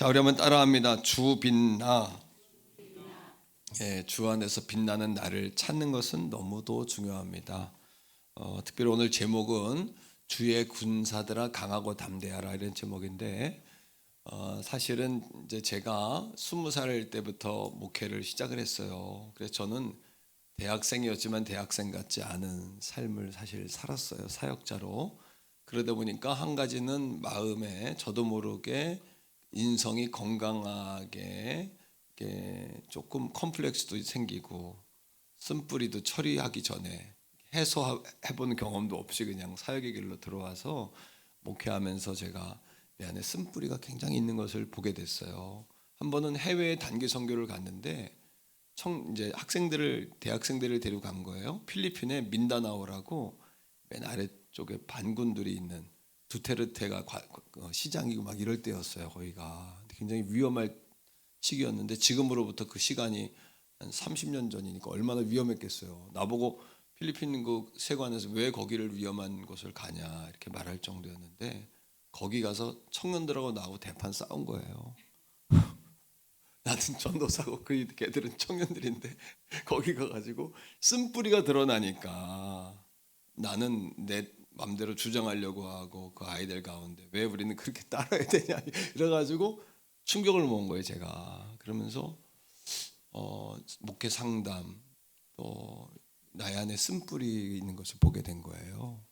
자, 우리 한번 따라합니다. 주 빛나. 예, 주 안에서 빛나는 나를 찾는 것은 너무도 중요합니다. 특별히 오늘 제목은 주의 군사들아 강하고 담대하라 이런 제목인데, 사실은 이제 제가 20살 때부터 목회를 시작을 했어요. 그래서 저는 대학생이었지만 대학생 같지 않은 삶을 사실 살았어요. 사역자로. 그러다 보니까 한 가지는 마음에 저도 모르게 인성이 건강하게 조금 컴플렉스도 생기고 쓴뿌리도 처리하기 전에 해소해본 경험도 없이 그냥 사역의 길로 들어와서 목회하면서 제가 내 안에 쓴뿌리가 굉장히 있는 것을 보게 됐어요. 한 번은 해외에 단기 선교를 갔는데 이제 대학생들을 데리고 간 거예요. 필리핀의 민다나오라고 맨 아래쪽에 반군들이 있는 두테르테가 시장이고 막 이럴 때였어요. 거기가 굉장히 위험할 시기였는데 지금으로부터 그 시간이 한 30년 전이니까 얼마나 위험했겠어요. 나보고 필리핀 그 세관에서 왜 거기를 위험한 곳을 가냐 이렇게 말할 정도였는데 거기 가서 청년들하고 나하고 대판 싸운 거예요. 나는 전도사고 걔들은 청년들인데 거기 가가지고 쓴뿌리가 드러나니까 나는 내 맘대로 주장하려고 하고 그 아이들 가운데 왜 우리는 그렇게 따라야 되냐 이래가지고 충격을 먹은 거예요. 제가 그러면서 목회 상담 또 나의 안에 쓴뿌리 있는 것을 보게 된 거예요.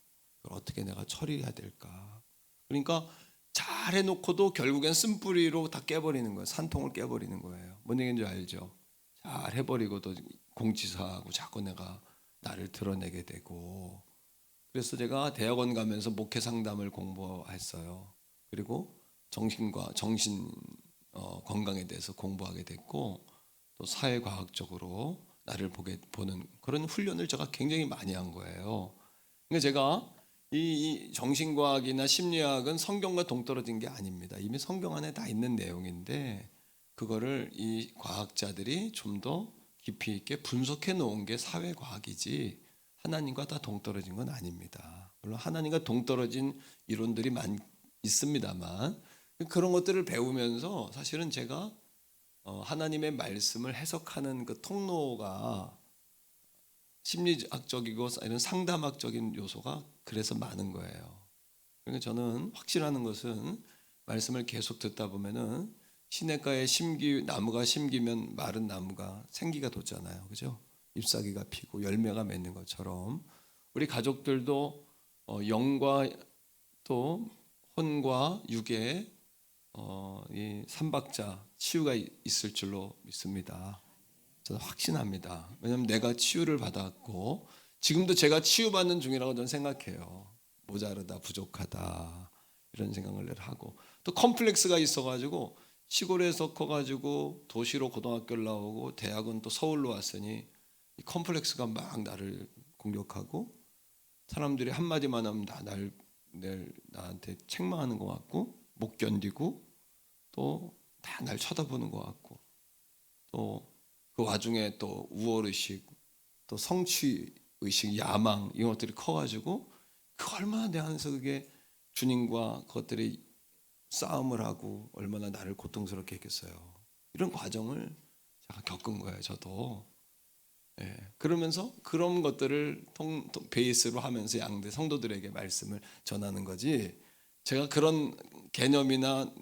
그걸 어떻게 내가 처리해야 될까. 그러니까 잘 해놓고도 결국엔 쓴뿌리로 다 깨버리는 거예요. 산통을 깨버리는 거예요. 뭔 얘기인지 알죠? 잘 해버리고도 공치사하고 자꾸 내가 나를 드러내게 되고. 그래서 제가 대학원 가면서 목회 상담을 공부했어요. 그리고 정신 건강에 대해서 공부하게 됐고 또 사회과학적으로 나를 보는 그런 훈련을 제가 굉장히 많이 한 거예요. 그러니까 제가 이 정신과학이나 심리학은 성경과 동떨어진 게 아닙니다. 이미 성경 안에 다 있는 내용인데 그거를 이 과학자들이 좀 더 깊이 있게 분석해 놓은 게 사회과학이지 하나님과 다 동떨어진 건 아닙니다. 물론 하나님과 동떨어진 이론들이 있습니다만 그런 것들을 배우면서 사실은 제가 하나님의 말씀을 해석하는 그 통로가 심리학적이고 이런 상담학적인 요소가 그래서 많은 거예요. 그러니까 저는 확신하는 것은 말씀을 계속 듣다 보면은 시냇가에 나무가 심기면 마른 나무가 생기가 돋잖아요. 그죠? 잎사귀가 피고 열매가 맺는 것처럼 우리 가족들도 영과 또 혼과 육의 이 삼박자 치유가 있을 줄로 믿습니다. 저는 확신합니다. 왜냐하면 내가 치유를 받았고 지금도 제가 치유받는 중이라고 저는 생각해요. 모자르다, 부족하다 이런 생각을 하고 또 컴플렉스가 있어가지고 시골에서 커가지고 도시로 고등학교를 나오고 대학은 또 서울로 왔으니 이 컴플렉스가 막 나를 공격하고 사람들이 한마디만 하면 나한테 책망하는 것 같고 못 견디고 또 다 날 쳐다보는 것 같고 또 그 와중에 또 우월의식 또 성취의식 야망 이런 것들이 커가지고 그 얼마나 내 안에서 그게 주님과 그것들이 싸움을 하고 얼마나 나를 고통스럽게 했겠어요. 이런 과정을 제가 겪은 거예요. 저도. 예, 그러면서 그런 것들을 베이스로 하면서 양대 성도들에게 말씀을 전하는 거지 제가 그런 개념이나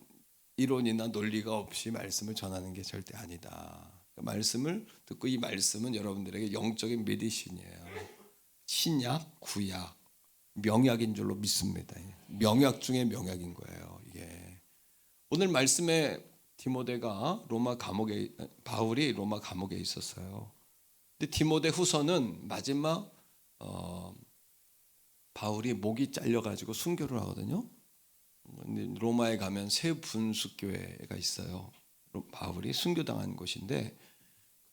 이론이나 논리가 없이 말씀을 전하는 게 절대 아니다. 말씀을 듣고 이 말씀은 여러분들에게 영적인 메디신이에요. 신약, 구약, 명약인 줄로 믿습니다. 명약 중에 명약인 거예요. 이게 오늘 말씀에 바울이 로마 감옥에 있었어요. 근데 디모데 후서는 마지막 바울이 목이 잘려가지고 순교를 하거든요. 로마에 가면 세 분수교회가 있어요. 바울이 순교당한 곳인데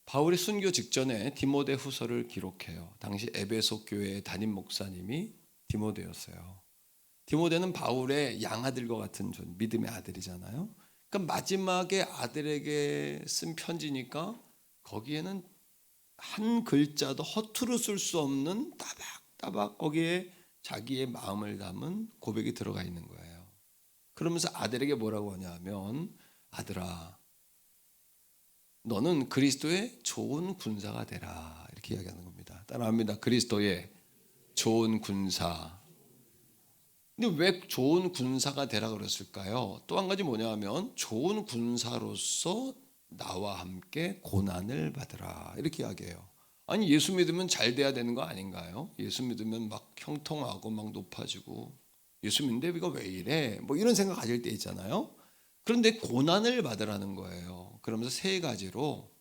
바울이 순교 직전에 디모데 후서를 기록해요. 당시 에베소 교회의 담임 목사님이 디모데였어요. 디모데는 바울의 양아들과 같은 믿음의 아들이잖아요. 그러니까 마지막에 아들에게 쓴 편지니까 거기에는 한 글자도 허투루 쓸 수 없는 따박따박 거기에 자기의 마음을 담은 고백이 들어가 있는 거예요. 그러면서 아들에게 뭐라고 하냐면 아들아, 너는 그리스도의 좋은 군사가 되라. 이렇게 이야기하는 겁니다. 따라합니다. 그리스도의 좋은 군사. 근데 왜 좋은 군사가 되라 그랬을까요? 또 한 가지 뭐냐 하면 좋은 군사로서 나와 함께 고난을 받으라. 이렇게 이야기해요. 아니, 예수 믿으면 잘 돼야 되는 거 아닌가요? 예수 믿으면 막 형통하고 막 높아지고, 예수 믿는데 이거 왜 이래? 뭐 이런 생각 가질 때 있잖아요. 그런데 고난을 받으라는 거예요. 그러면서 세 가지로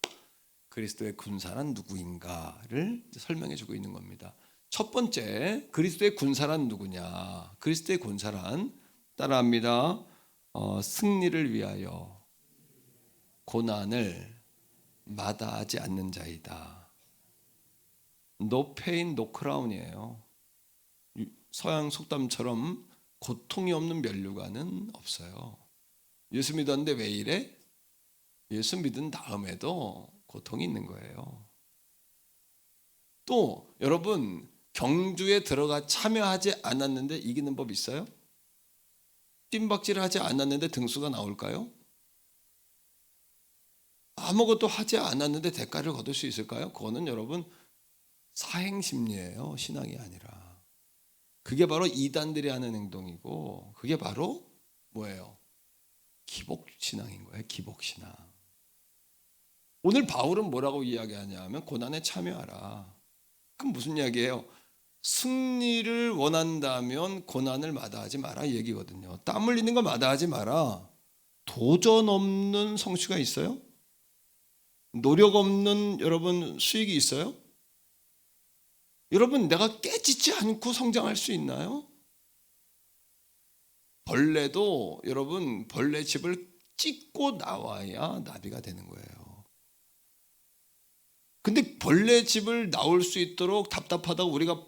그리스도의 군사란 누구인가를 설명해 주고 있는 겁니다. 첫 번째, 그리스도의 군사란 누구냐? 그리스도의 군사란, 따라합니다. 승리를 위하여 고난을 마다하지 않는 자이다. No pain, no crown이에요. 서양 속담처럼 고통이 없는 면류관은 없어요. 예수 믿었는데 왜 이래? 예수 믿은 다음에도 고통이 있는 거예요. 또 여러분, 경주에 들어가 참여하지 않았는데 이기는 법 있어요? 뜀박질을 하지 않았는데 등수가 나올까요? 아무것도 하지 않았는데 대가를 거둘 수 있을까요? 그거는 여러분 사행심리예요. 신앙이 아니라. 그게 바로 이단들이 하는 행동이고, 그게 바로 뭐예요? 기복신앙인 거예요. 기복신앙. 오늘 바울은 뭐라고 이야기하냐면 고난에 참여하라. 그럼 무슨 이야기예요? 승리를 원한다면 고난을 마다하지 마라 이 얘기거든요. 땀 흘리는 거 마다하지 마라. 도전 없는 성취가 있어요? 노력 없는 여러분 수익이 있어요? 여러분, 내가 깨지지 않고 성장할 수 있나요? 벌레도 여러분 벌레 집을 찢고 나와야 나비가 되는 거예요. 근데 벌레 집을 나올 수 있도록 답답하다고 우리가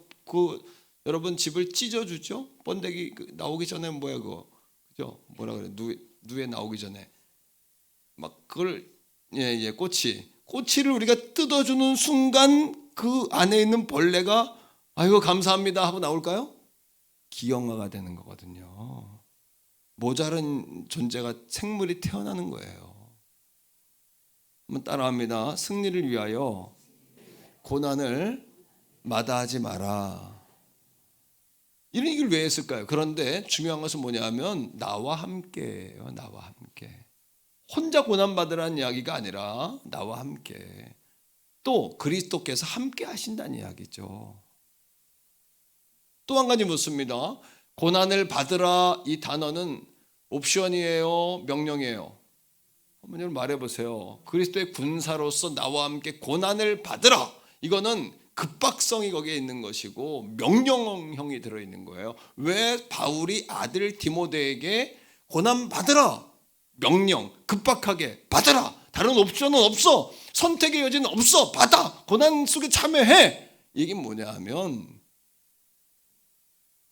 여러분 집을 찢어주죠? 번데기 나오기 전에 뭐야 그거, 그죠? 뭐라 그래? 누에 나오기 전에 막 그걸 꼬치를 우리가 뜯어주는 순간 그 안에 있는 벌레가 아이고 감사합니다 하고 나올까요? 기형아가 되는 거거든요. 모자른 존재가 생물이 태어나는 거예요. 한번 따라합니다. 승리를 위하여 고난을 마다하지 마라. 이런 얘기를 왜 했을까요? 그런데 중요한 것은 뭐냐면 나와 함께예요. 나와 함께. 혼자 고난받으라는 이야기가 아니라 나와 함께. 또 그리스도께서 함께 하신다는 이야기죠. 또 한 가지 묻습니다. 고난을 받으라 이 단어는 옵션이에요? 명령이에요? 한번 여러분 말해보세요. 그리스도의 군사로서 나와 함께 고난을 받으라. 이거는 급박성이 거기에 있는 것이고 명령형이 들어있는 거예요. 왜 바울이 아들 디모데에게 고난 받으라. 명령, 급박하게 받으라. 다른 옵션은 없어. 선택의 여지는 없어. 받아. 고난 속에 참여해. 이게 뭐냐 하면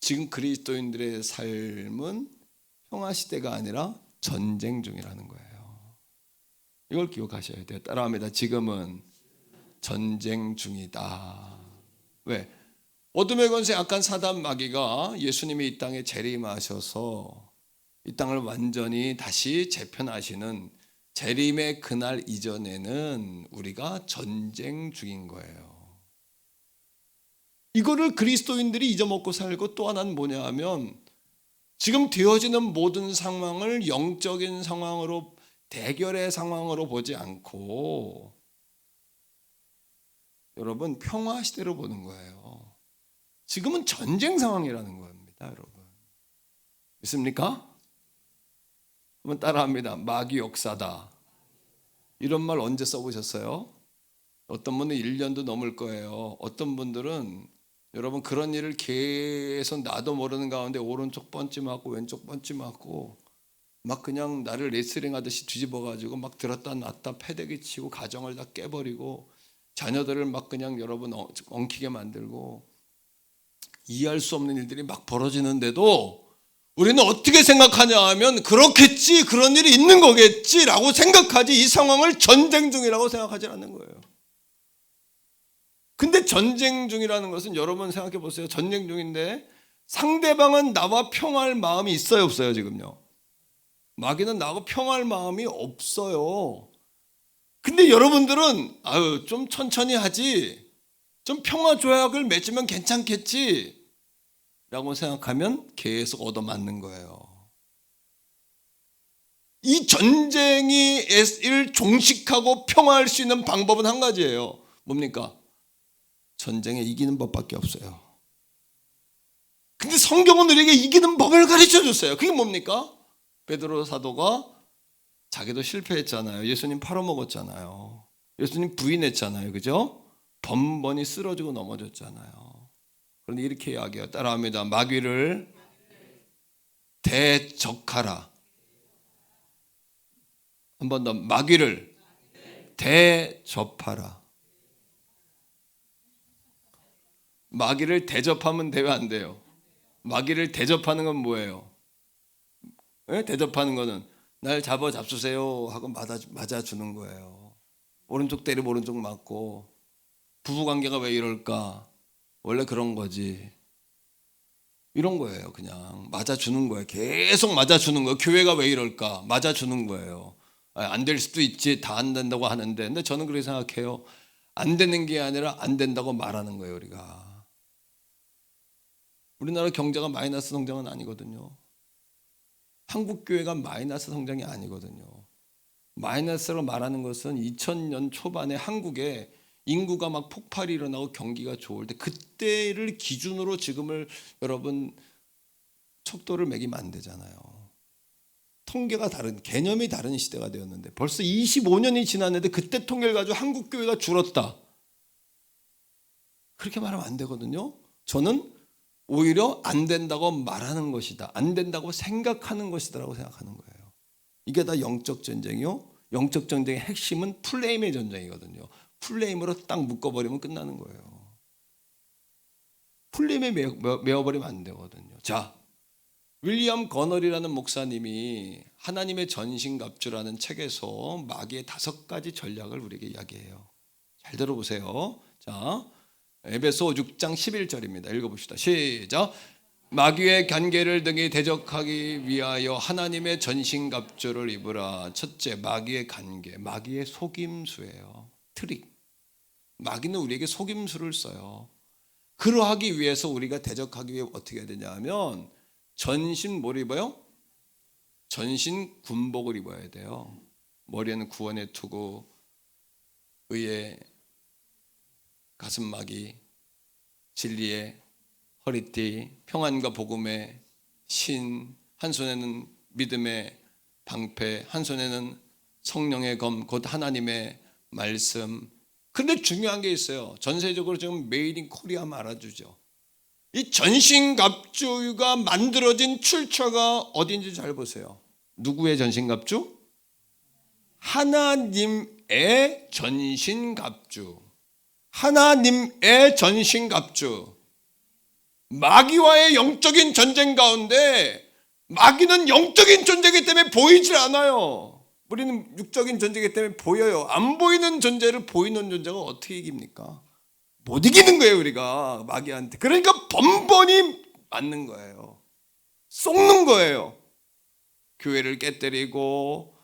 지금 그리스도인들의 삶은 평화시대가 아니라 전쟁 중이라는 거예요. 이걸 기억하셔야 돼요. 따라합니다. 지금은 전쟁 중이다. 왜? 어둠의 권세 악한 사단 마귀가 예수님이 이 땅에 재림하셔서 이 땅을 완전히 다시 재편하시는 재림의 그날 이전에는 우리가 전쟁 중인 거예요. 이거를 그리스도인들이 잊어먹고 살고, 또 하나는 뭐냐 하면 지금 되어지는 모든 상황을 영적인 상황으로, 대결의 상황으로 보지 않고 여러분 평화 시대로 보는 거예요. 지금은 전쟁 상황이라는 겁니다. 여러분 믿습니까? 한번 따라합니다. 마귀 역사다. 이런 말 언제 써보셨어요? 어떤 분은 1년도 넘을 거예요. 어떤 분들은 여러분 그런 일을 계속 나도 모르는 가운데 오른쪽 펀치 맞고 왼쪽 펀치 맞고 막 그냥 나를 레슬링 하듯이 뒤집어가지고 막 들었다 놨다 패대기 치고 가정을 다 깨버리고 자녀들을 막 그냥 여러분 엉키게 만들고 이해할 수 없는 일들이 막 벌어지는데도 우리는 어떻게 생각하냐 하면 그렇겠지, 그런 일이 있는 거겠지라고 생각하지, 이 상황을 전쟁 중이라고 생각하지 않는 거예요. 근데 전쟁 중이라는 것은 여러분 생각해 보세요. 전쟁 중인데 상대방은 나와 평화할 마음이 있어요, 없어요? 지금요? 마귀는 나하고 평화할 마음이 없어요. 근데 여러분들은 좀 천천히 하지, 좀 평화 조약을 맺으면 괜찮겠지 라고 생각하면 계속 얻어맞는 거예요. 이 전쟁을 종식하고 평화할 수 있는 방법은 한 가지예요. 뭡니까? 전쟁에 이기는 법밖에 없어요. 근데 성경은 우리에게 이기는 법을 가르쳐 줬어요. 그게 뭡니까? 베드로 사도가 자기도 실패했잖아요. 예수님 팔아먹었잖아요. 예수님 부인했잖아요. 그죠? 번번이 쓰러지고 넘어졌잖아요. 그런데 이렇게 이야기해요. 따라합니다. 마귀를 대적하라. 한 번 더. 마귀를 대접하라. 마귀를 대접하면 돼요, 안 돼요? 마귀를 대접하는 건 뭐예요? 네? 대접하는 거는 날 잡수세요 하고 맞아주는 거예요. 오른쪽 때리면 오른쪽 맞고, 부부관계가 왜 이럴까? 원래 그런 거지. 이런 거예요. 그냥 맞아주는 거예요. 계속 맞아주는 거예요. 교회가 왜 이럴까? 맞아주는 거예요. 안 될 수도 있지, 다 안 된다고 하는데, 근데 저는 그렇게 생각해요. 안 되는 게 아니라 안 된다고 말하는 거예요. 우리나라 경제가 마이너스 성장은 아니거든요. 한국 교회가 마이너스 성장이 아니거든요. 마이너스로 말하는 것은 2000년 초반에 한국에 인구가 막 폭발이 일어나고 경기가 좋을 때, 그때를 기준으로 지금을 여러분 척도를 매기면 안 되잖아요. 통계가 다른, 개념이 다른 시대가 되었는데 벌써 25년이 지났는데 그때 통계를 가지고 한국 교회가 줄었다, 그렇게 말하면 안 되거든요. 저는 오히려 안 된다고 말하는 것이다, 안 된다고 생각하는 것이다라고 생각하는 거예요. 이게 다 영적 전쟁이요. 영적 전쟁의 핵심은 플레임의 전쟁이거든요. 플레임으로 딱 묶어버리면 끝나는 거예요. 플레임에 메어버리면 안 되거든요. 자, 윌리엄 거널이라는 목사님이 하나님의 전신갑주라는 책에서 마귀의 5가지 전략을 우리에게 이야기해요. 잘 들어보세요. 자, 에베소 6장 11절입니다. 읽어봅시다. 시작. 마귀의 관계를 등이 대적하기 위하여 하나님의 전신갑주를 입으라. 첫째, 마귀의 관계, 마귀의 속임수예요. 트릭. 마귀는 우리에게 속임수를 써요. 그러하기 위해서 우리가 대적하기 위해 어떻게 해야 되냐 하면 전신 뭘 입어요? 전신 군복을 입어야 돼요. 머리에는 구원의 투구, 의의 가슴막이, 진리의 허리띠, 평안과 복음의 신, 한 손에는 믿음의 방패, 한 손에는 성령의 검, 곧 하나님의 말씀. 근데 중요한 게 있어요. 전 세계적으로 지금 메이드 인 코리아 하면 알아주죠. 이 전신갑주가 만들어진 출처가 어딘지 잘 보세요. 누구의 전신갑주? 하나님의 전신갑주. 하나님의 전신갑주. 마귀와의 영적인 전쟁 가운데, 마귀는 영적인 전쟁이기 때문에 보이질 않아요. 우리는 육적인 전쟁이기 때문에 보여요. 안 보이는 존재를 보이는 존재가 어떻게 이깁니까? 못 이기는 거예요, 우리가 마귀한테. 그러니까 번번이 맞는 거예요. 속는 거예요. 교회를 깨뜨리고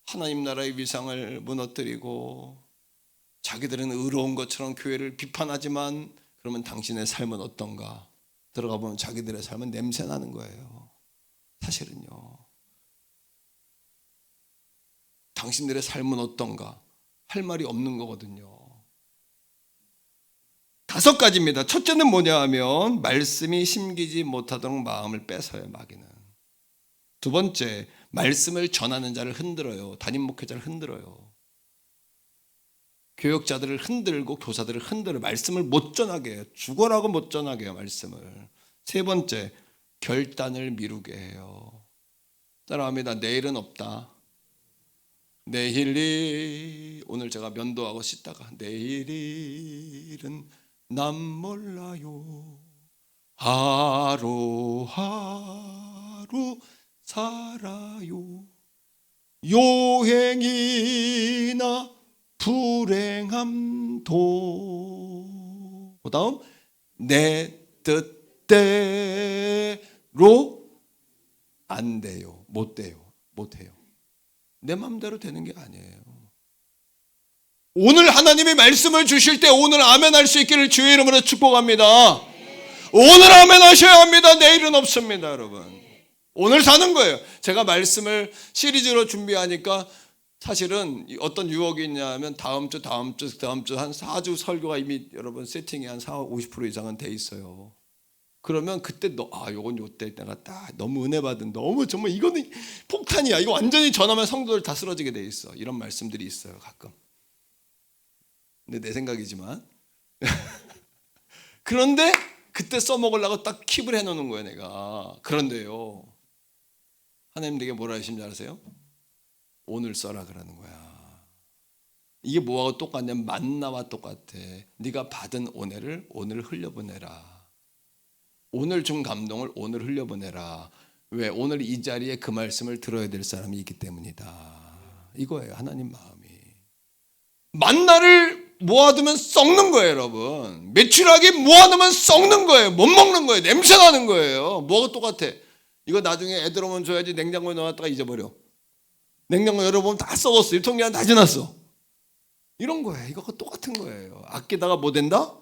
하나님 나라의 위상을 무너뜨리고, 자기들은 의로운 것처럼 교회를 비판하지만, 그러면 당신의 삶은 어떤가? 들어가 보면 자기들의 삶은 냄새나는 거예요. 사실은요. 당신들의 삶은 어떤가? 할 말이 없는 거거든요. 5가지입니다. 첫째는 뭐냐 하면 말씀이 심기지 못하도록 마음을 뺏어요, 마귀는. 두 번째, 말씀을 전하는 자를 흔들어요. 담임 목회자를 흔들어요. 교역자들을 흔들고 교사들을 흔들어요. 말씀을 못 전하게 해요. 죽어라고 못 전하게 해요, 말씀을. 세 번째, 결단을 미루게 해요. 따라합니다. 내일은 없다. 내일이, 오늘 제가 면도하고 씻다가 내일은 난 몰라요. 하루하루 살아요. 요행이나 불행함도. 그 다음, 내 뜻대로 안 돼요. 못 돼요. 못해요. 내 마음대로 되는 게 아니에요. 오늘 하나님이 말씀을 주실 때 오늘 아멘 할 수 있기를 주의 이름으로 축복합니다. 오늘 아멘 하셔야 합니다. 내일은 없습니다, 여러분. 오늘 사는 거예요. 제가 말씀을 시리즈로 준비하니까 사실은 어떤 유혹이 있냐면 다음 주 한 4주 설교가 이미 여러분 세팅이 한 50% 이상은 돼 있어요. 그러면 그때 요건 요때 내가 딱 너무 은혜 받은 너무 정말 이거는 폭탄이야. 이거 완전히 전하면 성도들 다 쓰러지게 돼 있어. 이런 말씀들이 있어요, 가끔. 근데 내 생각이지만 그런데 그때 써먹으려고 딱 킵을 해놓는 거예요, 내가. 그런데요, 하나님 내게 뭐라 하시는지 아세요? 오늘 써라 그러는 거야. 이게 뭐하고 똑같냐면 만나와 똑같아. 네가 받은 은혜를 오늘 흘려보내라. 오늘 준 감동을 오늘 흘려보내라. 왜? 오늘 이 자리에 그 말씀을 들어야 될 사람이 있기 때문이다. 이거예요, 하나님 마음이. 만나를 모아두면 썩는 거예요, 여러분. 메추라기 모아두면 썩는 거예요. 못 먹는 거예요. 냄새 나는 거예요. 뭐가 똑같아? 이거 나중에 애들 오면 줘야지. 냉장고에 넣어놨다가 잊어버려. 냉장고 열어보면 다 썩었어. 유통기한 다 지났어. 이런 거예요. 이거가 똑같은 거예요. 아끼다가 뭐 된다?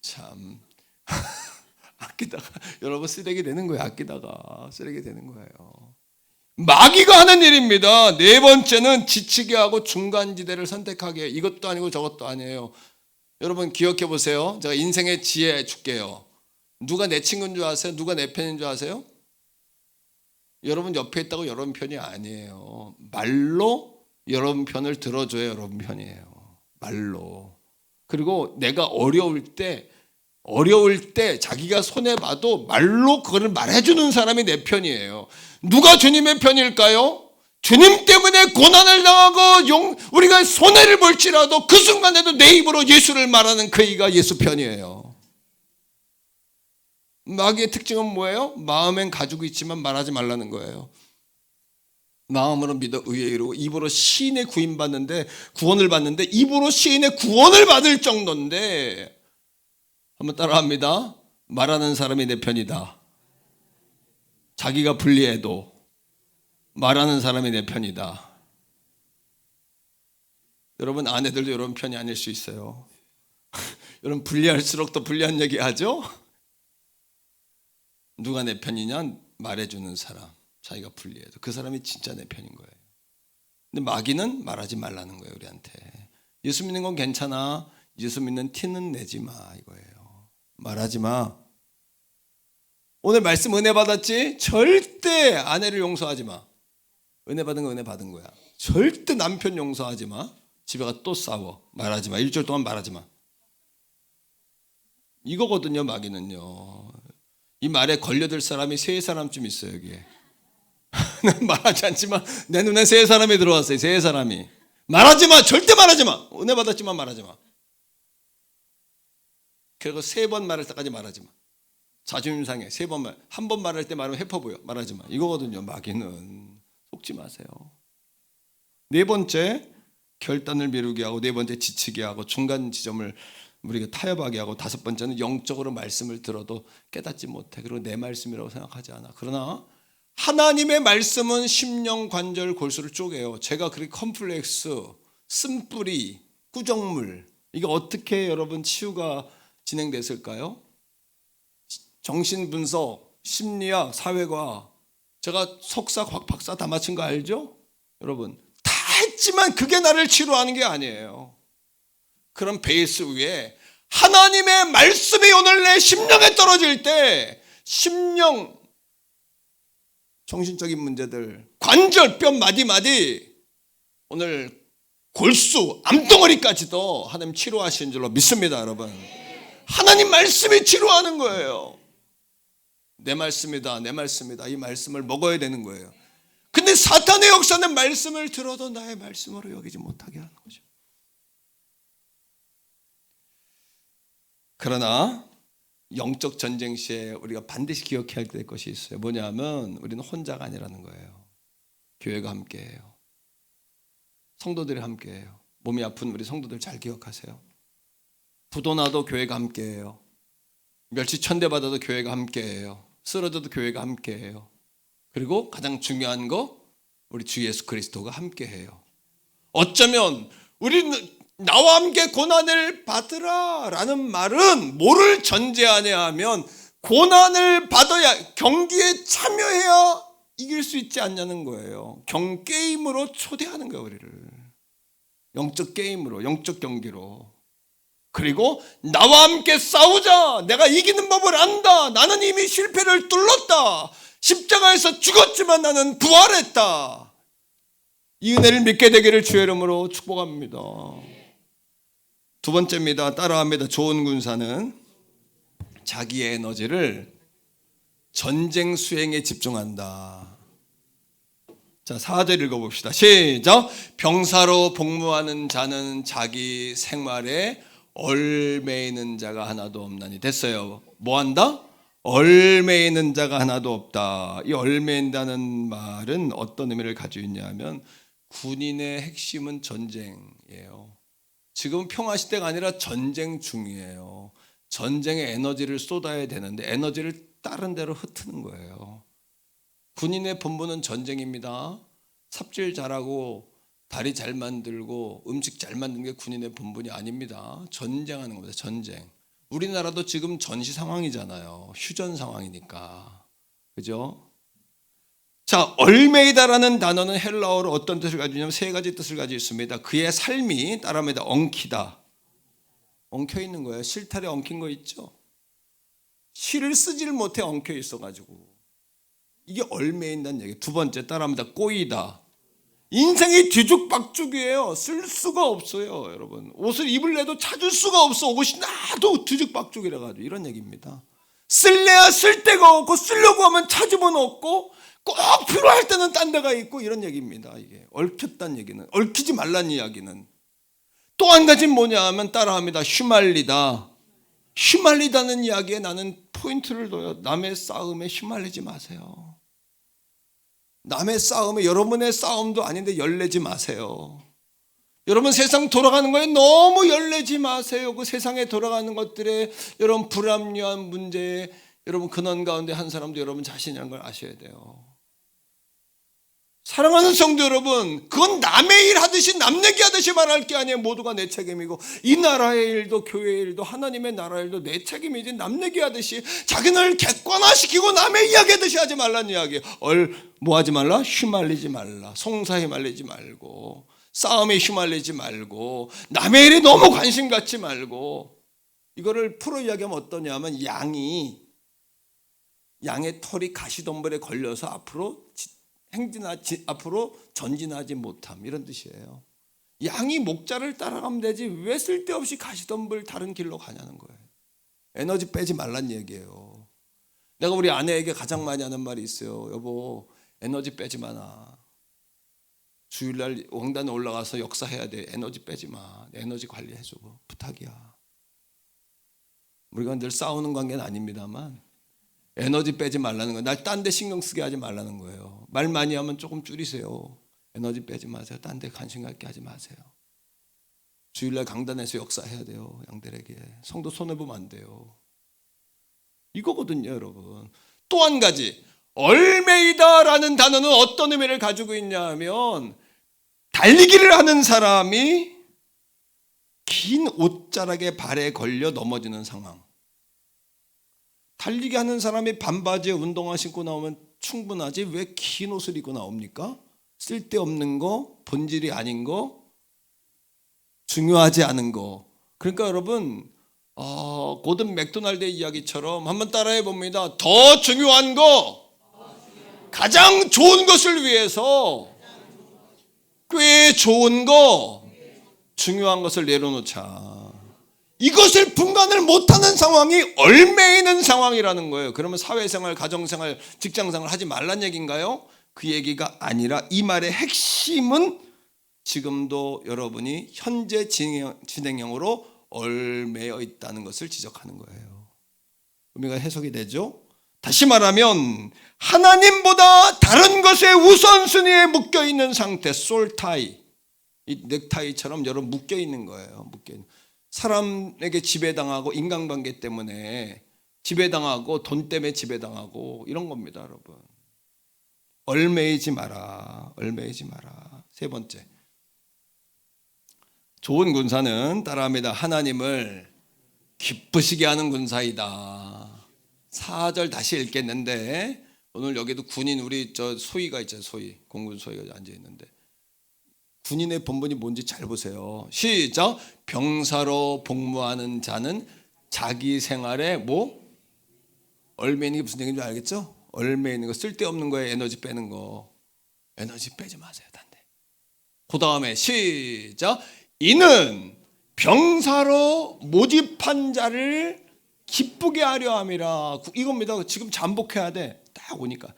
참 아끼다가 여러분 쓰레기 되는 거예요. 아끼다가 쓰레기 되는 거예요. 마귀가 하는 일입니다. 네 번째는 지치게 하고 중간지대를 선택하게 해요. 이것도 아니고 저것도 아니에요. 여러분 기억해 보세요. 제가 인생의 지혜 줄게요. 누가 내 친구인 줄 아세요? 누가 내 편인 줄 아세요? 여러분 옆에 있다고 여러분 편이 아니에요. 말로 여러분 편을 들어줘야 여러분 편이에요. 말로. 그리고 내가 어려울 때 자기가 손해봐도 말로 그거를 말해주는 사람이 내 편이에요. 누가 주님의 편일까요? 주님 때문에 고난을 당하고 우리가 손해를 볼지라도 그 순간에도 내 입으로 예수를 말하는 그이가 예수 편이에요. 마귀의 특징은 뭐예요? 마음엔 가지고 있지만 말하지 말라는 거예요. 마음으로 믿어 의에 이르고 입으로 시인의 구원을 받는데 입으로 시인의 구원을 받을 정도인데, 한번 따라합니다. 말하는 사람이 내 편이다. 자기가 불리해도 말하는 사람이 내 편이다. 여러분 아내들도 여러분 편이 아닐 수 있어요. 여러분 불리할수록 더 불리한 얘기 하죠? 누가 내 편이냐? 말해주는 사람. 자기가 불리해도 그 사람이 진짜 내 편인 거예요. 근데 마귀는 말하지 말라는 거예요, 우리한테. 예수 믿는 건 괜찮아. 예수 믿는 티는 내지 마, 이거예요. 말하지 마. 오늘 말씀 은혜 받았지? 절대 아내를 용서하지 마. 은혜 받은 거 은혜 받은 거야. 절대 남편 용서하지 마. 집에 가 또 싸워. 말하지 마. 일주일 동안 말하지 마. 이거거든요, 마귀는요. 이 말에 걸려들 사람이 3사람쯤 있어요, 여기에. 난 말하지 않지만 내 눈에 3사람이 들어왔어요. 3사람이. 말하지 마. 절대 말하지 마. 은혜 받았지만 말하지 마. 그리고 3번 말할 때까지 말하지 마. 자존심 상해. 3번 말. 한 번 말할 때 말하면 해퍼 보여. 말하지 마. 이거거든요, 마귀는. 속지 마세요. 4번째, 결단을 미루게 하고, 4번째 지치게 하고, 중간 지점을 우리가 타협하게 하고, 5번째는 영적으로 말씀을 들어도 깨닫지 못해. 그리고 내 말씀이라고 생각하지 않아. 그러나 하나님의 말씀은 심령, 관절, 골수를 쪼개요. 제가 그렇게 컴플렉스, 쓴뿌리, 꾸정물, 이게 어떻게 여러분 치유가 진행됐을까요? 정신분석, 심리학, 사회과학. 제가 석사, 박사 다 마친 거 알죠? 여러분 다 했지만 그게 나를 치료하는 게 아니에요. 그런 베이스 위에 하나님의 말씀이 오늘 내 심령에 떨어질 때, 심령, 정신적인 문제들, 관절, 뼈 마디마디, 오늘 골수, 암덩어리까지도 하나님 치료하시는 줄로 믿습니다, 여러분. 하나님 말씀이 치료하는 거예요. 내 말씀이다, 내 말씀이다. 이 말씀을 먹어야 되는 거예요. 근데 사탄의 역사는 말씀을 들어도 나의 말씀으로 여기지 못하게 하는 거죠. 그러나 영적 전쟁 시에 우리가 반드시 기억해야 될 것이 있어요. 뭐냐면 우리는 혼자가 아니라는 거예요. 교회가 함께해요. 성도들이 함께해요. 몸이 아픈 우리 성도들 잘 기억하세요. 부도 나도 교회가 함께해요. 멸치 천대 받아도 교회가 함께해요. 쓰러져도 교회가 함께해요. 그리고 가장 중요한 거 우리 주 예수 그리스도가 함께해요. 어쩌면 우리는 나와 함께 고난을 받으라 라는 말은 뭐를 전제하냐 하면 고난을 받아야, 경기에 참여해야 이길 수 있지 않냐는 거예요. 게임으로 초대하는 거예요, 우리를. 영적 게임으로, 영적 경기로. 그리고 나와 함께 싸우자. 내가 이기는 법을 안다. 나는 이미 실패를 뚫었다. 십자가에서 죽었지만 나는 부활했다. 이 은혜를 믿게 되기를 주의 이름으로 축복합니다. 두 번째입니다. 따라합니다. 좋은 군사는 자기의 에너지를 전쟁 수행에 집중한다. 자, 4절 읽어봅시다. 시작. 병사로 복무하는 자는 자기 생활에 얼매이는 자가 하나도 없나니. 됐어요. 뭐 한다? 얼매이는 자가 하나도 없다. 이 얼매인다는 말은 어떤 의미를 가지고 있냐 하면 군인의 핵심은 전쟁이에요. 지금 평화 시대가 아니라 전쟁 중이에요. 전쟁에 에너지를 쏟아야 되는데 에너지를 다른 데로 흩트는 거예요. 군인의 본분은 전쟁입니다. 삽질 잘하고 다리 잘 만들고 음식 잘 만드는 게 군인의 본분이 아닙니다. 전쟁하는 겁니다. 전쟁. 우리나라도 지금 전시 상황이잖아요. 휴전 상황이니까. 그죠? 자, 얼메이다라는 단어는 헬라어로 어떤 뜻을 가지고 있냐면 세 가지 뜻을 가지고 있습니다. 그의 삶이, 따라합니다, 엉키다. 엉켜 있는 거예요. 실타래 엉킨 거 있죠? 실을 쓰지를 못해 엉켜 있어가지고. 이게 얼매인다는 얘기예요. 두 번째, 따라합니다, 꼬이다. 인생이 뒤죽박죽이에요. 쓸 수가 없어요, 여러분. 옷을 입을래도 찾을 수가 없어. 옷이 나도 뒤죽박죽이라 가지고 이런 얘기입니다. 쓸래야 쓸 데가 없고 쓰려고 하면 찾으면 없고 꼭 필요할 때는 딴 데가 있고 이런 얘기입니다. 이게 얽혔다는 얘기는, 얽히지 말란 이야기는. 또 한 가지는 뭐냐 하면 따라합니다, 휘말리다. 휘말리다는 이야기에 나는 포인트를 둬요. 남의 싸움에 휘말리지 마세요. 남의 싸움에, 여러분의 싸움도 아닌데 열내지 마세요. 여러분 세상 돌아가는 거에 너무 열내지 마세요. 그 세상에 돌아가는 것들에 여러분 불합리한 문제에 여러분 근원 가운데 한 사람도 여러분 자신이라는 걸 아셔야 돼요. 사랑하는 성도 여러분, 그건 남의 일 하듯이 남 얘기 하듯이 말할 게 아니에요. 모두가 내 책임이고 이 나라의 일도 교회의 일도 하나님의 나라의 일도 내 책임이지 남 얘기 하듯이 자기를 객관화시키고 남의 이야기 하듯이 하지 말라는 이야기예요. 뭐 하지 말라? 휘말리지 말라. 송사에 말리지 말고 싸움에 휘말리지 말고 남의 일에 너무 관심 갖지 말고. 이거를 풀어 이야기하면 어떠냐면 양의 털이 가시덤불에 걸려서 앞으로 전진하지 못함, 이런 뜻이에요. 양이 목자를 따라가면 되지 왜 쓸데없이 가시덤불 다른 길로 가냐는 거예요. 에너지 빼지 말란 얘기예요. 내가 우리 아내에게 가장 많이 하는 말이 있어요. 여보, 에너지 빼지 마라. 주일날 왕단에 올라가서 역사해야 돼. 에너지 빼지 마. 에너지 관리해줘. 부탁이야. 우리가 늘 싸우는 관계는 아닙니다만 에너지 빼지 말라는 거예요. 날 딴 데 신경 쓰게 하지 말라는 거예요. 말 많이 하면 조금 줄이세요. 에너지 빼지 마세요. 딴 데 관심 갖게 하지 마세요. 주일날 강단에서 역사해야 돼요. 양들에게. 성도 손해보면 안 돼요. 이거거든요, 여러분. 또 한 가지, 얼매이다라는 단어는 어떤 의미를 가지고 있냐 하면 달리기를 하는 사람이 긴 옷자락에 발에 걸려 넘어지는 상황. 달리기 하는 사람이 반바지에 운동화 신고 나오면 충분하지 왜 긴 옷을 입고 나옵니까? 쓸데없는 거, 본질이 아닌 거, 중요하지 않은 거. 그러니까 여러분, 고든 맥도날드의 이야기처럼 한번 따라해 봅니다. 더 중요한 거, 가장 좋은 것을 위해서 꽤 좋은 거, 중요한 것을 내려놓자. 이것을 분간을 못하는 상황이 얼매이는 상황이라는 거예요. 그러면 사회생활, 가정생활, 직장생활 하지 말란 얘기인가요? 그 얘기가 아니라 이 말의 핵심은 지금도 여러분이 현재 진행형으로 얼매여 있다는 것을 지적하는 거예요. 의미가 해석이 되죠? 다시 말하면 하나님보다 다른 것에 우선순위에 묶여있는 상태, 솔타이, 이 넥타이처럼 여러분 묶여있는 거예요. 사람에게 지배당하고 인간관계 때문에 지배당하고 돈 때문에 지배당하고 이런 겁니다, 여러분. 얼매이지 마라. 얼매이지 마라. 세 번째, 좋은 군사는 따라합니다. 하나님을 기쁘시게 하는 군사이다. 4절 다시 읽겠는데, 오늘 여기도 군인 우리 소위가 있잖아요. 소위, 공군 소위가 앉아 있는데, 군인의 본분이 뭔지 잘 보세요. 시작. 병사로 복무하는 자는 자기 생활에 얼매 있는 게 무슨 얘기인지 알겠죠? 얼매 있는 거, 쓸데없는 거에 에너지 빼는 거. 에너지 빼지 마세요. 단데. 그 다음에 시작. 이는 병사로 모집한 자를 기쁘게 하려 함이라. 이겁니다. 지금 잠복해야 돼. 딱 오니까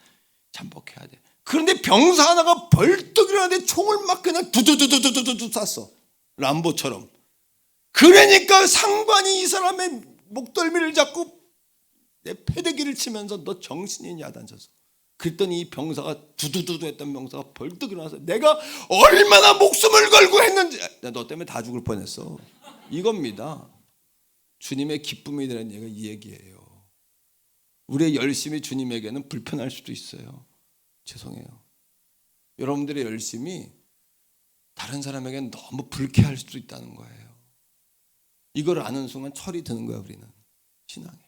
잠복해야 돼. 그런데 병사 하나가 벌떡 일어나는데 총을 막 그냥 두두두두두두두 쐈어. 람보처럼. 그러니까 상관이 이 사람의 목덜미를 잡고 내 패대기를 치면서 너 정신이 야단쳤어. 그랬더니 이 병사가 두두두두 했던 병사가 벌떡 일어나서 내가 얼마나 목숨을 걸고 했는지, 너 때문에 다 죽을 뻔했어. 이겁니다. 주님의 기쁨이 되는 얘기가 이 얘기예요. 우리의 열심이 주님에게는 불편할 수도 있어요. 죄송해요. 여러분들의 열심이 다른 사람에게는 너무 불쾌할 수도 있다는 거예요. 이걸 아는 순간 철이 드는 거예요. 우리는 신앙에.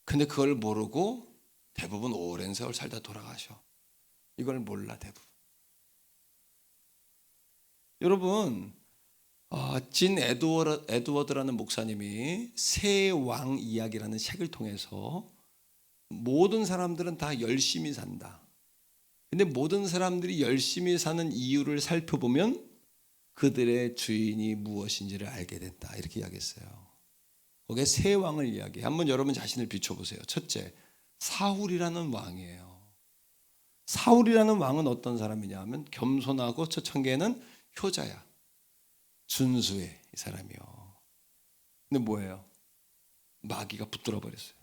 근데 그걸 모르고 대부분 오랜 세월 살다 돌아가셔. 이걸 몰라 대부분. 여러분, 진 에드워드라는 목사님이 새 왕 이야기라는 책을 통해서 모든 사람들은 다 열심히 산다. 근데 모든 사람들이 열심히 사는 이유를 살펴보면 그들의 주인이 무엇인지를 알게 된다. 이렇게 이야기했어요. 거기에 새 왕을 이야기해. 한번 여러분 자신을 비춰보세요. 첫째, 사울이라는 왕이에요. 사울이라는 왕은 어떤 사람이냐 하면 겸손하고 첫 단계는 효자야. 준수해 이 사람이요. 근데 뭐예요? 마귀가 붙들어 버렸어요.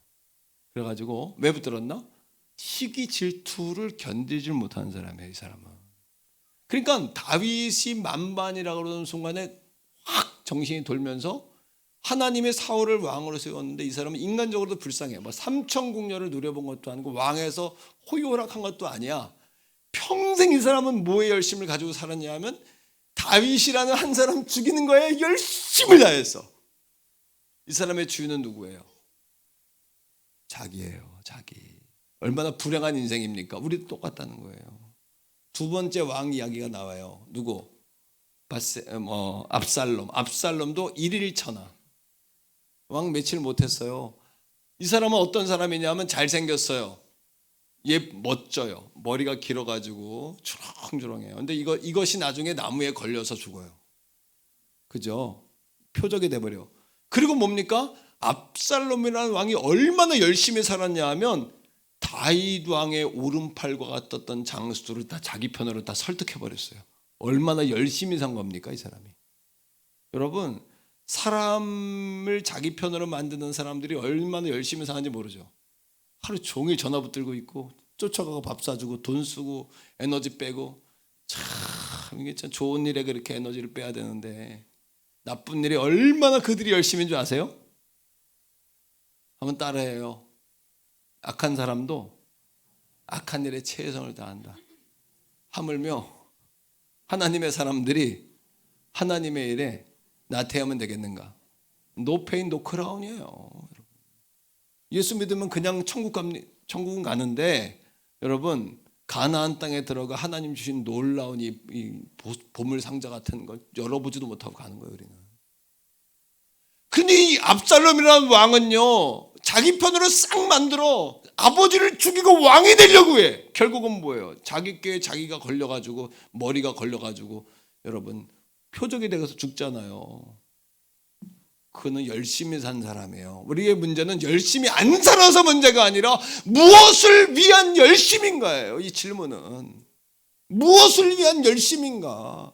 그래가지고 왜 붙들었나? 시기 질투를 견디지 못하는 사람이에요. 이 사람은. 그러니까 다윗이 만반이라고 그러는 순간에 확 정신이 돌면서 하나님의 사울을 왕으로 세웠는데 이 사람은 인간적으로도 불쌍해요. 삼천궁녀를 누려본 것도 아니고 왕에서 호요락한 것도 아니야. 평생 이 사람은 뭐에 열심을 가지고 살았냐 하면 다윗이라는 한 사람 죽이는 거에 열심을 다했어. 이 사람의 주인은 누구예요? 자기예요. 자기. 얼마나 불행한 인생입니까? 우리도 똑같다는 거예요. 두 번째 왕 이야기가 나와요. 누구? 압살롬. 압살롬도 일일천하. 왕 며칠 못했어요. 이 사람은 어떤 사람이냐면 잘생겼어요. 얘 멋져요. 머리가 길어가지고 주렁주렁해요. 근데 이것이 나중에 나무에 걸려서 죽어요. 그죠? 표적이 돼버려. 그리고 뭡니까? 압살롬이라는 왕이 얼마나 열심히 살았냐 하면 다윗 왕의 오른팔과 같았던 장수들을 다 자기 편으로 다 설득해버렸어요. 얼마나 열심히 산 겁니까 이 사람이. 여러분, 사람을 자기 편으로 만드는 사람들이 얼마나 열심히 사는지 모르죠. 하루 종일 전화 붙들고 있고 쫓아가고 밥 사주고 돈 쓰고 에너지 빼고, 참 이게 참 좋은 일에 그렇게 에너지를 빼야 되는데 나쁜 일에 얼마나 그들이 열심인 줄 아세요? 한번 따라해요. 악한 사람도 악한 일에 최선을 다한다. 하물며 하나님의 사람들이 하나님의 일에 나태하면 되겠는가? No pain, no crown이에요. 예수 믿으면 그냥 천국은 가는데, 여러분 가나안 땅에 들어가 하나님 주신 놀라운 이 보물 상자 같은 걸 열어보지도 못하고 가는 거예요. 우리는. 근데 이 압살롬이라는 왕은요, 자기 편으로 싹 만들어 아버지를 죽이고 왕이 되려고 해. 결국은 뭐예요? 자기 꾀에 자기가 걸려가지고 머리가 걸려가지고 여러분 표적이 되어서 죽잖아요. 그는 열심히 산 사람이에요. 우리의 문제는 열심히 안 살아서 문제가 아니라 무엇을 위한 열심인가예요. 이 질문은 무엇을 위한 열심인가?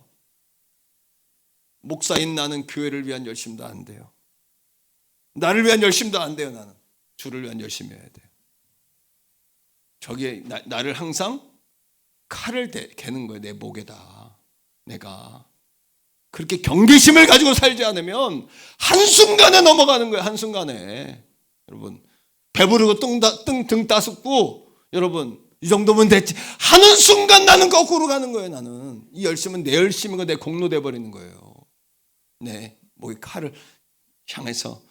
목사인 나는 교회를 위한 열심도 안 돼요. 나를 위한 열심도 안 돼요. 나는 주를 위한 열심이어야 돼요. 저기에 나를 항상 칼을 개는 거예요. 내 목에다. 내가 그렇게 경계심을 가지고 살지 않으면 한순간에 넘어가는 거예요. 한순간에. 여러분 배부르고 등 따숩고 여러분 이 정도면 됐지 하는 순간 나는 거꾸로 가는 거예요. 나는 이 열심은 내 열심이고 내 공로 돼 버리는 거예요. 내 목에 칼을 향해서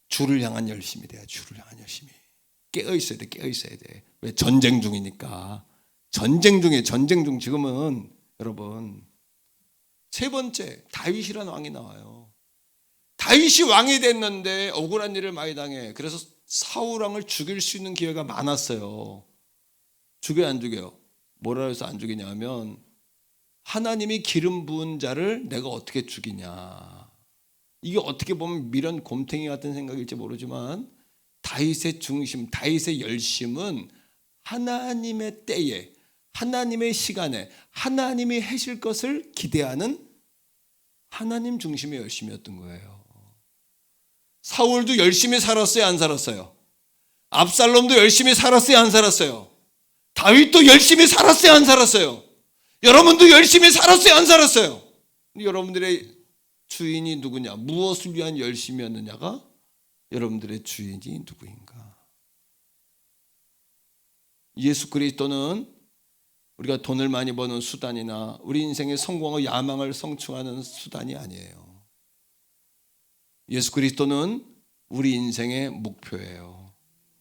주를 향한 열심이 돼요. 주를 향한 열심이. 깨어 있어야 돼. 깨어 있어야 돼. 왜? 전쟁 중이니까. 전쟁 중에 전쟁 중. 지금은 여러분 세 번째 다윗이라는 왕이 나와요. 다윗이 왕이 됐는데 억울한 일을 많이 당해. 그래서 사울 왕을 죽일 수 있는 기회가 많았어요. 죽여요, 안 죽여요? 뭐라 해서 안 죽이냐면 하나님이 기름 부은 자를 내가 어떻게 죽이냐. 이게 어떻게 보면 미련 곰탱이 같은 생각일지 모르지만 다윗의 중심, 다윗의 열심은 하나님의 때에, 하나님의 시간에 하나님이 하실 것을 기대하는 하나님 중심의 열심이었던 거예요. 사울도 열심히 살았어요, 안 살았어요? 압살롬도 열심히 살았어요, 안 살았어요? 다윗도 열심히 살았어요, 안 살았어요? 여러분도 열심히 살았어요, 안 살았어요? 여러분들의 주인이 누구냐? 무엇을 위한 열심이었느냐가 여러분들의 주인이 누구인가? 예수 그리스도는 우리가 돈을 많이 버는 수단이나 우리 인생의 성공과 야망을 성취하는 수단이 아니에요. 예수 그리스도는 우리 인생의 목표예요.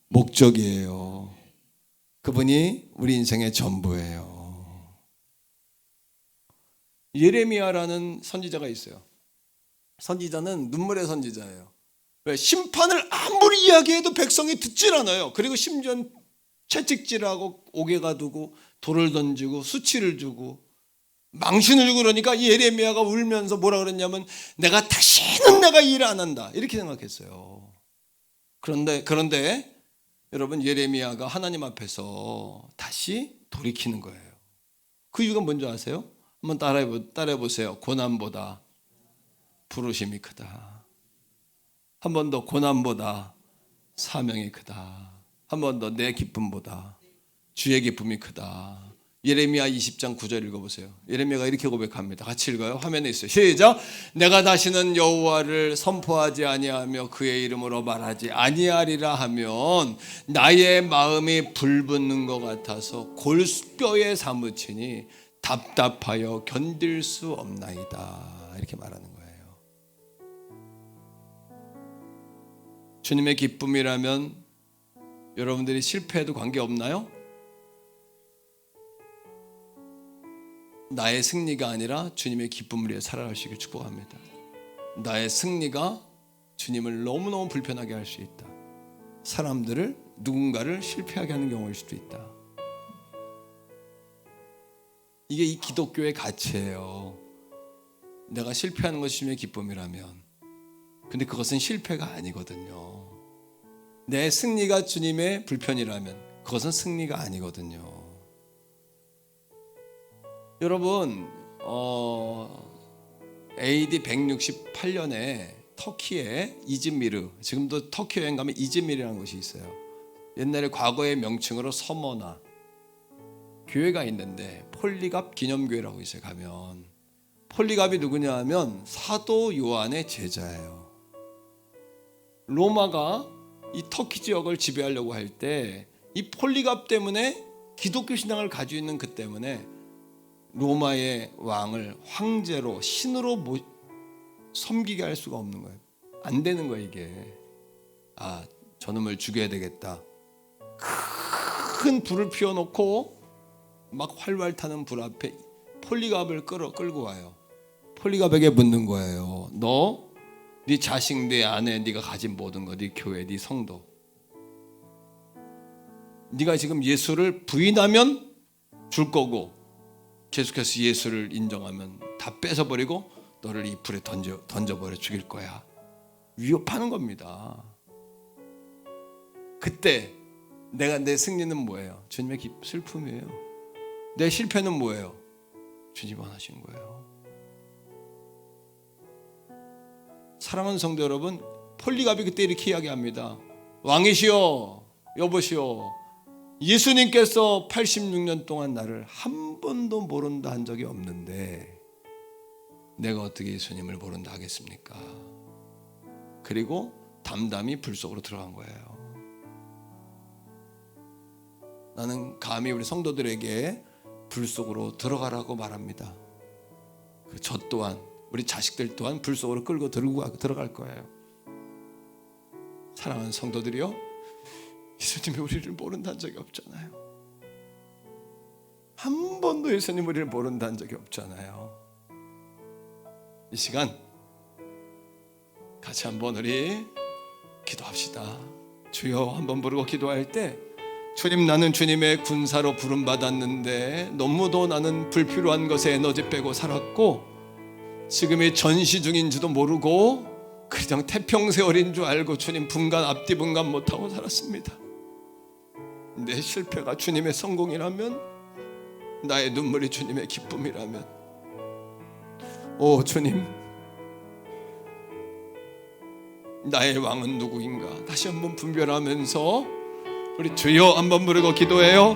목적이에요. 그분이 우리 인생의 전부예요. 예레미야라는 선지자가 있어요. 선지자는 눈물의 선지자예요. 왜? 심판을 아무리 이야기해도 백성이 듣질 않아요. 그리고 심지어 채찍질하고 옥에가 두고 돌을 던지고 수치를 주고 망신을 주고 그러니까 이 예레미야가 울면서 뭐라 그랬냐면 내가 다시는 내가 일 안 한다 이렇게 생각했어요. 그런데 여러분 예레미야가 하나님 앞에서 다시 돌이키는 거예요. 그 이유가 뭔지 아세요? 한번 따라해 보세요. 고난보다 부르심이 크다. 한 번 더 고난보다 사명이 크다. 한 번 더 내 기쁨보다 주의 기쁨이 크다. 예레미야 20장 9절 읽어보세요. 예레미야가 이렇게 고백합니다. 같이 읽어요. 화면에 있어요. 시작. 내가 다시는 여호와를 선포하지 아니하며 그의 이름으로 말하지 아니하리라 하면 나의 마음이 불붙는 것 같아서 골뼈에 사무치니 답답하여 견딜 수 없나이다. 이렇게 말하는 거예요. 주님의 기쁨이라면 여러분들이 실패해도 관계없나요? 나의 승리가 아니라 주님의 기쁨을 위해 살아가시길 축복합니다. 나의 승리가 주님을 너무너무 불편하게 할 수 있다. 사람들을 누군가를 실패하게 하는 경우일 수도 있다. 이게 이 기독교의 가치예요. 내가 실패하는 것이 주님의 기쁨이라면 근데 그것은 실패가 아니거든요. 내 승리가 주님의 불편이라면 그것은 승리가 아니거든요. 여러분 AD 168년에 터키의 이즈미르, 지금도 터키 여행 가면 이즈미르라는 곳이 있어요. 옛날에 과거의 명칭으로 서머나 교회가 있는데 폴리갑 기념교회라고 있어요. 가면 폴리갑이 누구냐 하면 사도 요한의 제자예요. 로마가 이 터키 지역을 지배하려고 할 때 이 폴리갑 때문에 기독교 신앙을 가지고 있는 그 때문에 로마의 왕을 황제로 신으로 섬기게 할 수가 없는 거예요. 안 되는 거예요 이게. 아 저놈을 죽여야 되겠다. 큰 불을 피워놓고 막 활활 타는 불 앞에 폴리갑을 끌고 와요. 폴리갑에게 묻는 거예요. 너 네 자식, 네 아내, 네가 가진 모든 거, 네 교회, 네 성도, 네가 지금 예수를 부인하면 줄 거고 계속해서 예수를 인정하면 다 뺏어버리고 너를 이 불에 던져버려 죽일 거야. 위협하는 겁니다. 그때 내 승리는 뭐예요? 주님의 슬픔이에요. 내 실패는 뭐예요? 주님 원하신 거예요. 사랑하는 성도 여러분, 폴리갑이 그때 이렇게 이야기합니다. 왕이시여, 여보시여, 예수님께서 86년 동안 나를 한 번도 모른다 한 적이 없는데 내가 어떻게 예수님을 모른다 하겠습니까? 그리고 담담히 불 속으로 들어간 거예요. 감히 우리 성도들에게 불 속으로 들어가라고 말합니다. 저 또한, 우리 자식들 또한 불 속으로 끌고 들어갈 거예요. 사랑하는 성도들이요, 예수님이 우리를 모른다는 적이 없잖아요. 한 번도 예수님 우리를 모른다는 적이 없잖아요. 이 시간 같이 한번 우리 기도합시다. 주여 한번 부르고 기도할 때, 주님, 나는 주님의 군사로 부름받았는데 너무도 나는 불필요한 것에 에너지 빼고 살았고, 지금이 전시 중인지도 모르고 그냥 태평세월인 줄 알고 주님 앞뒤 분간 못하고 살았습니다. 내 실패가 주님의 성공이라면, 나의 눈물이 주님의 기쁨이라면, 오 주님, 나의 왕은 누구인가 다시 한번 분별하면서 우리 주여 한번 부르고 기도해요.